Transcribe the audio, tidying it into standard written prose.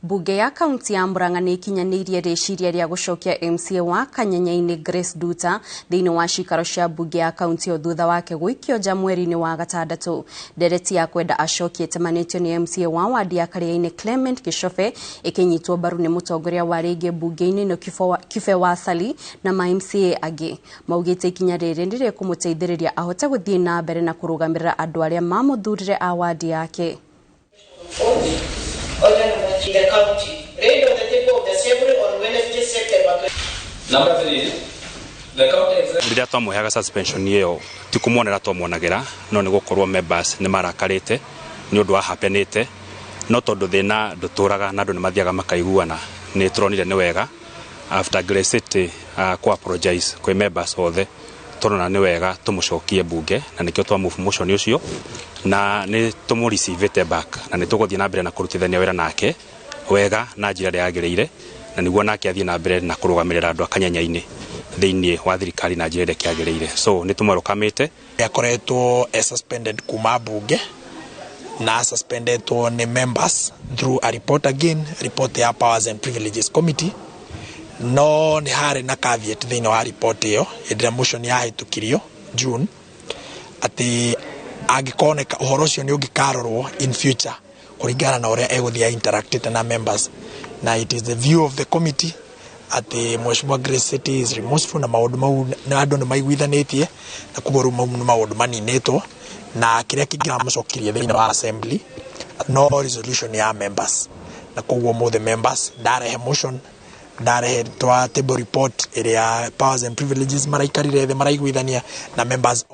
Bunge ya kaunti ya Murang'a nĩ ikinyanĩirie rĩciria rĩa gũcokia MCA wa Kanyanya-inĩ Grace Nduta thĩinĩ wa cikaro cia bunge ya kaunti o thutha wake gũikio nja mweri-inĩ wa gatandatũ. Ndereti ya kwenda acokie ĩtemanĩtio nĩ MCA wa wadi ya Karia-inĩ Clement Gicobe ĩkĩnyitwo mbaru nĩ mũtongoria wa rĩngĩ bunge-inĩ no Kibe wa Sali na ma MCA angĩ. Maugĩte ikinya rĩrĩ nĩ rĩkũmũteithĩrĩria ahote gũthiĩ na mbere na kũrũgamĩrĩra andũ arĩa mamũthurire a wadi yake. In the county, read on the table of the assembly on Wednesday, September 20. Number 3. The county executive. Rĩrĩa twamũheaga suspension ĩyo ti kũmuonera twamwonagĩra no nĩ gũkorwo members nĩ marakarĩte nĩ ũndũ wa hapenĩte no tondũ thĩna ndũtũraga na andũ nĩ mathiaga makaiguana nĩ tũronire nĩ wega after Grace City ku apologize kwĩ members othe tũrona nĩ wega tũmũcokie bunge na nĩkĩo twamove motion ũcio na nĩ tũmũreceive back na nĩ tũgũthiĩ na mbere na kũrutithania wĩra nake wega na njĩra ĩrĩa yagĩrĩire na nĩguo nake athiĩ na mbere na kũrũgamĩrĩra andũ a Kanyanya-inĩ thĩinĩ wa thirikari na njĩra ĩrĩa yagĩrĩire. So nĩ tũmwerokamĩte akoretwo suspended kuma bunge na suspendetwo nĩ members through a report again, report ya Powers and Privileges Committee. No nĩ harĩ na caveat thĩinĩ wa report ĩyo ĩrĩa motion yahĩtũkirio June atĩ angĩkoneka ũhoro ũcio nĩ ũngĩkarorwo in future kũringana na ũrĩa egũthiĩ interacted na members na it is the view of the committee atĩ Mheshimiwa Grace City is remorseful na maũndũ mau na andũ nĩ maiguithanĩtie na kũborũ mau nĩ maũndũ maninĩtwo na kĩrĩa kĩngĩramũcokirie thĩinĩ wa assembly no resolution ya members na koguo mo the members ndarehe motion ndarehe twa table report ĩrĩa Powers and Privileges maraikarire thĩ maraiguithania na members